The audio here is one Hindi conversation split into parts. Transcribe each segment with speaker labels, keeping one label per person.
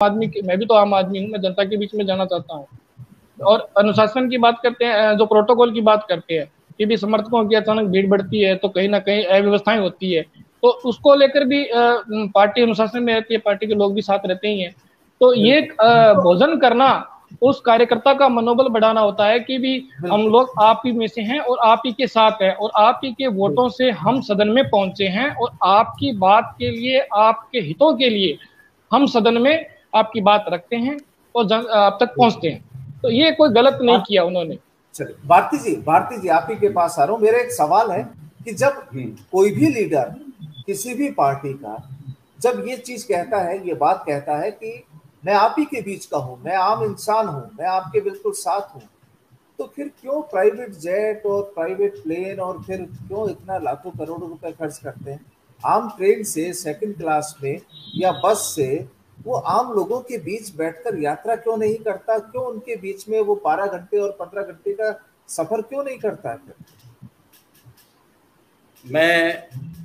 Speaker 1: आदमी मैं भी तो आम आदमी हूँ, मैं जनता के बीच में जाना चाहता हूँ। और अनुशासन की बात करते हैं, जो प्रोटोकॉल की बात करते हैं कि भी समर्थकों की अचानक भीड़ बढ़ती है तो कहीं ना कहीं अव्यवस्थाएं होती है, तो उसको लेकर भी पार्टी अनुशासन में रहती है, पार्टी के लोग भी साथ रहते ही हैं। तो ये भोजन करना उस कार्यकर्ता का मनोबल बढ़ाना होता है कि भी हम लोग आप ही में से हैं और आप ही के साथ हैं और आप ही के वोटों से हम सदन में पहुंचे हैं और आपकी बात के लिए, आपके हितों के लिए हम सदन में आपकी बात रखते हैं और आप तक पहुंचते हैं। तो ये कोई गलत नहीं किया उन्होंने।
Speaker 2: चलिए भारती जी आप ही के पास आ रहा हूं। मेरा एक सवाल है कि जब कोई भी लीडर किसी भी पार्टी का जब ये चीज कहता है, ये बात कहता है कि मैं आप ही के बीच का हूं, मैं आम इंसान हूं, मैं आपके बिल्कुल साथ हूं, तो फिर क्यों प्राइवेट जेट और प्राइवेट प्लेन और फिर क्यों इतना लाखों करोड़ों रुपए खर्च करते हैं? आम ट्रेन से, सेकंड क्लास में या बस से वो आम लोगों के बीच बैठकर यात्रा क्यों नहीं करता? क्यों उनके बीच में वो 12 घंटे और 15 घंटे का सफर क्यों नहीं करता है?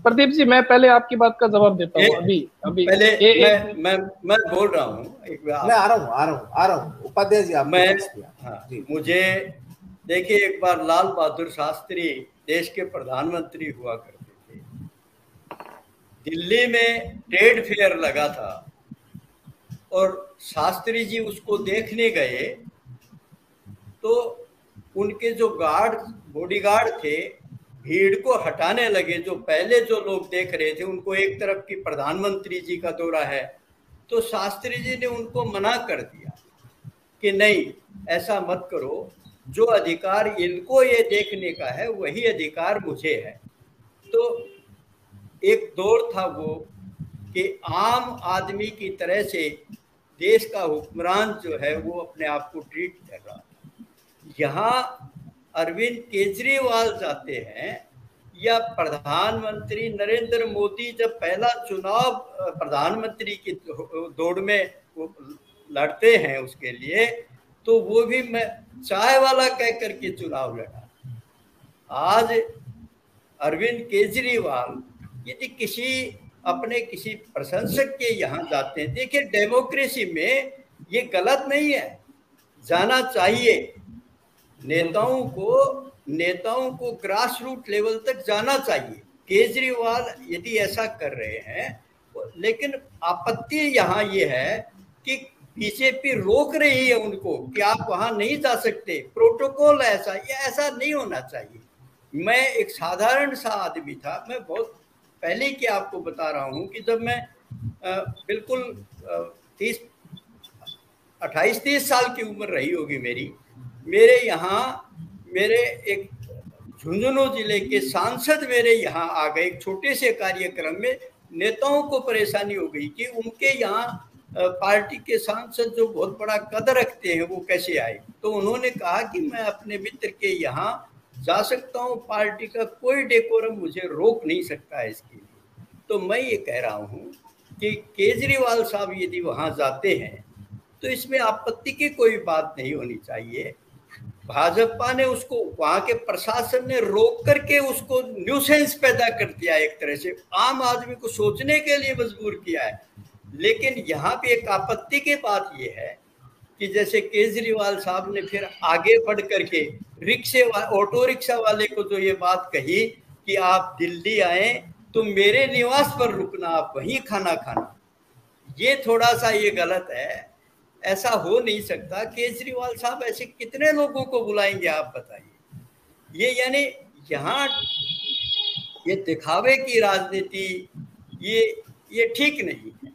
Speaker 1: प्रदीप जी, मैं पहले आपकी बात का जवाब देता हूँ। अभी अभी
Speaker 3: पहले मैं बोल रहा हूँ।
Speaker 2: मैं आ रहा हूँ उपाध्याय जी, आपके पास भी।
Speaker 3: हाँ जी, मुझे देखिए, एक बार लाल बहादुर शास्त्री देश के प्रधानमंत्री हुआ करते थे। दिल्ली में ट्रेड फेयर लगा था और शास्त्री जी उसको देखने गए तो उनके जो बॉडीगार्ड थे भीड़ को हटाने लगे। जो पहले जो लोग देख रहे थे उनको एक तरफ की प्रधानमंत्री जी का दौरा है, तो शास्त्री जी ने उनको मना कर दिया कि नहीं, ऐसा मत करो, जो अधिकार इनको ये देखने का है वही अधिकार मुझे है। तो एक दौर था वो कि आम आदमी की तरह से देश का हुक्मरान जो है वो अपने आप को ट्रीट कर रहा था। यहाँ अरविंद केजरीवाल जाते हैं या प्रधानमंत्री नरेंद्र मोदी जब पहला चुनाव प्रधानमंत्री की दौड़ में वो लड़ते हैं उसके लिए, तो वो भी मैं चाय वाला कह करके चुनाव लड़ा। आज अरविंद केजरीवाल यदि अपने किसी प्रशंसक के यहाँ जाते हैं, देखिए डेमोक्रेसी में ये गलत नहीं है, जाना चाहिए। नेताओं को ग्रास रूट लेवल तक जाना चाहिए। केजरीवाल यदि ऐसा कर रहे हैं, लेकिन आपत्ति यहाँ ये है कि बीजेपी रोक रही है उनको कि आप वहां नहीं जा सकते, प्रोटोकॉल ऐसा नहीं होना चाहिए। मैं एक साधारण सा आदमी था, मैं बहुत पहले की आपको बता रहा हूँ कि जब मैं बिल्कुल 28-30 साल की उम्र रही होगी मेरे यहाँ मेरे एक झुंझुनू जिले के सांसद मेरे यहाँ आ गए एक छोटे से कार्यक्रम में। नेताओं को परेशानी हो गई कि उनके यहाँ पार्टी के सांसद जो बहुत बड़ा कद रखते हैं वो कैसे आए। तो उन्होंने कहा कि मैं अपने मित्र के यहाँ जा सकता हूँ, पार्टी का कोई डेकोरम मुझे रोक नहीं सकता है इसके लिए। तो मैं ये कह रहा हूँ कि केजरीवाल साहब यदि वहाँ जाते हैं तो इसमें आपत्ति की कोई बात नहीं होनी चाहिए। भाजपा ने उसको, वहां के प्रशासन ने रोक करके उसको न्यूसेंस पैदा कर दिया, एक तरह से आम आदमी को सोचने के लिए मजबूर किया है। लेकिन यहाँ पे एक आपत्ति की बात यह है कि जैसे केजरीवाल साहब ने फिर आगे बढ़ करके ऑटो रिक्शा वाले को जो ये बात कही कि आप दिल्ली आए तो मेरे निवास पर रुकना, आप वहीं खाना खाना, ये थोड़ा सा ये गलत है, ऐसा हो नहीं सकता। केजरीवाल साहब ऐसे कितने लोगों को बुलाएंगे आप बताइए। ये यानी यहाँ ये दिखावे की राजनीति ये ठीक नहीं है।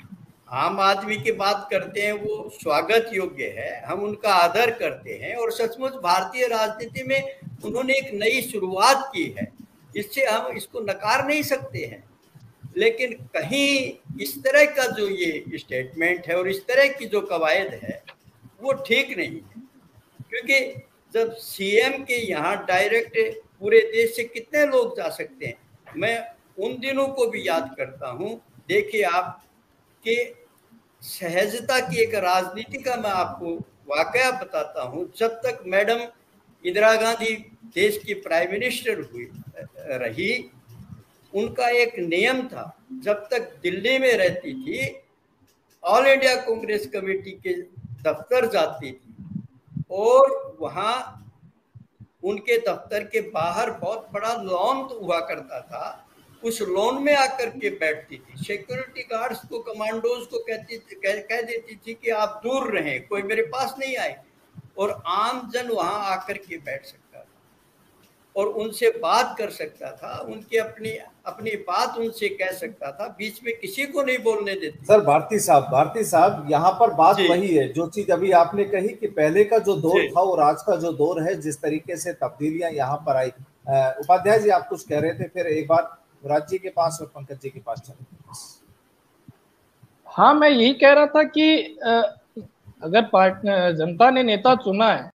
Speaker 3: आम आदमी की बात करते हैं वो स्वागत योग्य है, हम उनका आदर करते हैं और सचमुच भारतीय राजनीति में उन्होंने एक नई शुरुआत की है, इससे हम इसको नकार नहीं सकते हैं। लेकिन कहीं इस तरह का जो ये स्टेटमेंट है और इस तरह की जो कवायद है वो ठीक नहीं है। क्योंकि जब सीएम के यहाँ डायरेक्ट पूरे देश से कितने लोग जा सकते हैं। मैं उन दिनों को भी याद करता हूँ। देखिए आप कि सहजता की एक राजनीति का मैं आपको वाकया बताता हूँ। जब तक मैडम इंदिरा गांधी देश की प्राइम मिनिस्टर रही, उनका एक नियम था, जब तक दिल्ली में रहती थी ऑल इंडिया कांग्रेस कमेटी के दफ्तर जाती थी और वहां उनके दफ्तर के बाहर बहुत बड़ा लॉन हुआ करता था, उस लॉन में आकर के बैठती थी। सिक्योरिटी गार्ड्स को, कमांडोज को कह देती थी कि आप दूर रहें, कोई मेरे पास नहीं आए, और आम जन वहां आकर के बैठ सकता था और उनसे बात कर सकता था, उनके अपनी बात उनसे कह सकता था, बीच में किसी को नहीं बोलने देते।
Speaker 2: सर भारती साहब यहाँ पर बात वही है जो चीज अभी आपने कही कि पहले का जो दौर था और आज का जो दौर है, जिस तरीके से तब्दीलियां यहाँ पर आई। उपाध्याय जी आप कुछ कह रहे थे, फिर एक बार मुराद जी के पास और पंकज जी के पास चले।
Speaker 1: हाँ, मैं यही कह रहा था कि अगर जनता ने नेता चुना है